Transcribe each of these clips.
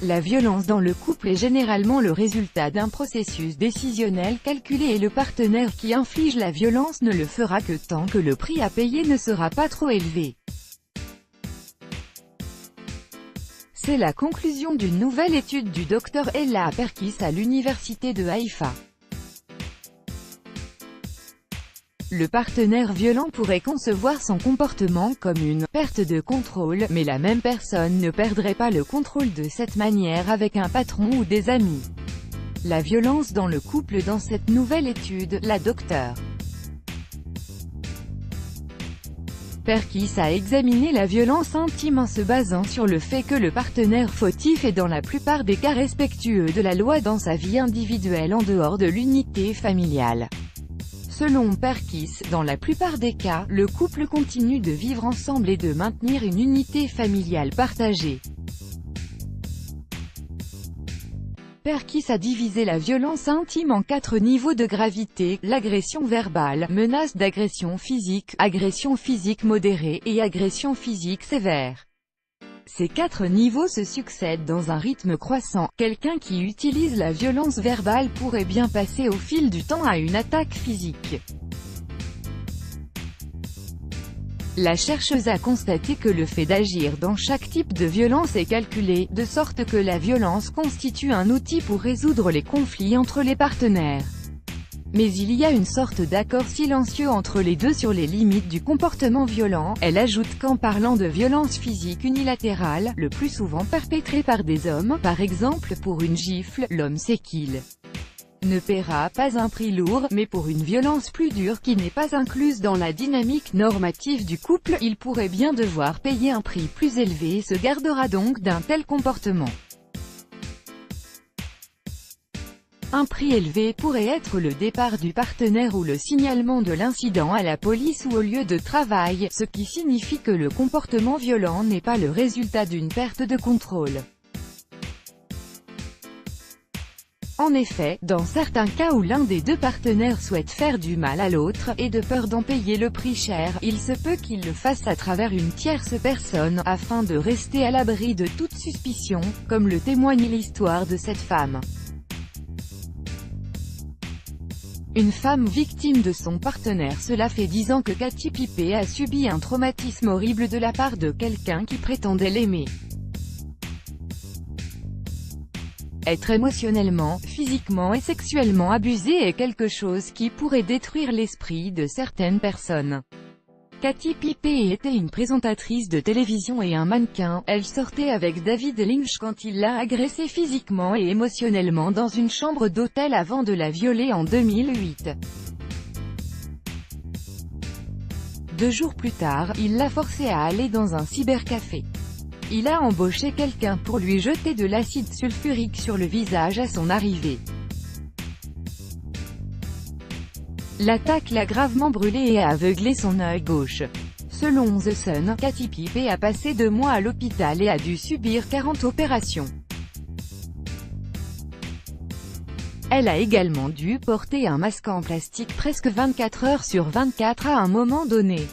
La violence dans le couple est généralement le résultat d'un processus décisionnel calculé et le partenaire qui inflige la violence ne le fera que tant que le prix à payer ne sera pas trop élevé. C'est la conclusion d'une nouvelle étude du Dr Ella Perkis à l'université de Haïfa. Le partenaire violent pourrait concevoir son comportement comme une « perte de contrôle », mais la même personne ne perdrait pas le contrôle de cette manière avec un patron ou des amis. La violence dans le couple. Dans cette nouvelle étude, la Dr Perkis a examiné la violence intime en se basant sur le fait que le partenaire fautif est dans la plupart des cas respectueux de la loi dans sa vie individuelle en dehors de l'unité familiale. Selon Perkis, dans la plupart des cas, le couple continue de vivre ensemble et de maintenir une unité familiale partagée. Perkis a divisé la violence intime en 4 niveaux de gravité: l'agression verbale, menace d'agression physique modérée et agression physique sévère. Ces 4 niveaux se succèdent dans un rythme croissant. Quelqu'un qui utilise la violence verbale pourrait bien passer au fil du temps à une attaque physique. La chercheuse a constaté que le fait d'agir dans chaque type de violence est calculé, de sorte que la violence constitue un outil pour résoudre les conflits entre les partenaires. Mais il y a une sorte d'accord silencieux entre les deux sur les limites du comportement violent. Elle ajoute qu'en parlant de violence physique unilatérale, le plus souvent perpétrée par des hommes, par exemple pour une gifle, l'homme sait qu'il ne paiera pas un prix lourd, mais pour une violence plus dure qui n'est pas incluse dans la dynamique normative du couple, il pourrait bien devoir payer un prix plus élevé et se gardera donc d'un tel comportement. Un prix élevé pourrait être le départ du partenaire ou le signalement de l'incident à la police ou au lieu de travail, ce qui signifie que le comportement violent n'est pas le résultat d'une perte de contrôle. En effet, dans certains cas où l'un des deux partenaires souhaite faire du mal à l'autre, et de peur d'en payer le prix cher, il se peut qu'il le fasse à travers une tierce personne, afin de rester à l'abri de toute suspicion, comme le témoigne l'histoire de cette femme. Une femme victime de son partenaire. Cela fait 10 ans que Katy Pipé a subi un traumatisme horrible de la part de quelqu'un qui prétendait l'aimer. Être émotionnellement, physiquement et sexuellement abusé est quelque chose qui pourrait détruire l'esprit de certaines personnes. Katy Pipé était une présentatrice de télévision et un mannequin. Elle sortait avec David Lynch quand il l'a agressée physiquement et émotionnellement dans une chambre d'hôtel avant de la violer en 2008. 2 jours plus tard, il l'a forcée à aller dans un cybercafé. Il a embauché quelqu'un pour lui jeter de l'acide sulfurique sur le visage à son arrivée. L'attaque l'a gravement brûlé et a aveuglé son œil gauche. Selon The Sun, Katy Pipé a passé 2 mois à l'hôpital et a dû subir 40 opérations. Elle a également dû porter un masque en plastique presque 24 heures sur 24 à un moment donné.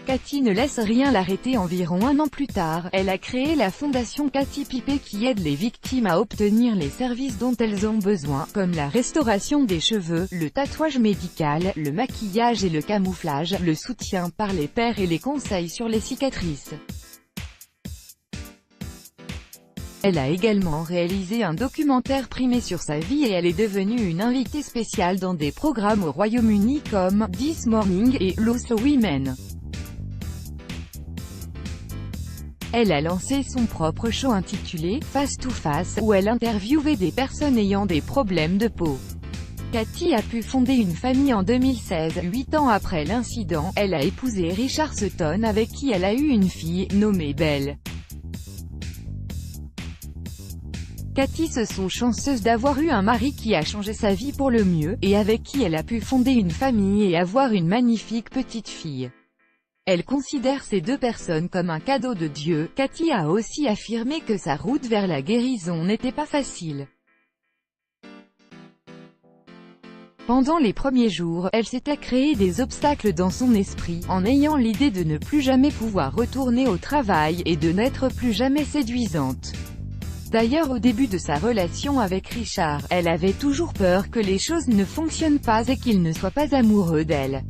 Katy ne laisse rien l'arrêter. Environ 1 an plus tard, elle a créé la fondation Katy Pipé qui aide les victimes à obtenir les services dont elles ont besoin, comme la restauration des cheveux, le tatouage médical, le maquillage et le camouflage, le soutien par les pairs et les conseils sur les cicatrices. Elle a également réalisé un documentaire primé sur sa vie et elle est devenue une invitée spéciale dans des programmes au Royaume-Uni comme This Morning et Lost Women. Elle a lancé son propre show intitulé « Face to Face » où elle interviewait des personnes ayant des problèmes de peau. Katy a pu fonder une famille en 2016, 8 ans après l'incident. Elle a épousé Richard Sutton avec qui elle a eu une fille, nommée Belle. Katy se sent chanceuse d'avoir eu un mari qui a changé sa vie pour le mieux, et avec qui elle a pu fonder une famille et avoir une magnifique petite fille. Elle considère ces 2 personnes comme un cadeau de Dieu. Katy a aussi affirmé que sa route vers la guérison n'était pas facile. Pendant les premiers jours, elle s'était créé des obstacles dans son esprit, en ayant l'idée de ne plus jamais pouvoir retourner au travail et de n'être plus jamais séduisante. D'ailleurs au début de sa relation avec Richard, elle avait toujours peur que les choses ne fonctionnent pas et qu'il ne soit pas amoureux d'elle.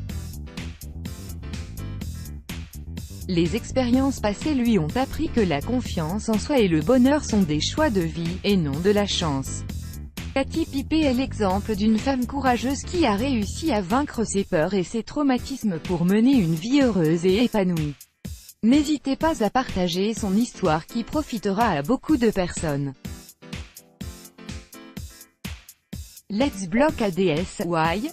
Les expériences passées lui ont appris que la confiance en soi et le bonheur sont des choix de vie, et non de la chance. Katy Pippé est l'exemple d'une femme courageuse qui a réussi à vaincre ses peurs et ses traumatismes pour mener une vie heureuse et épanouie. N'hésitez pas à partager son histoire qui profitera à beaucoup de personnes. Let's block ADS, why?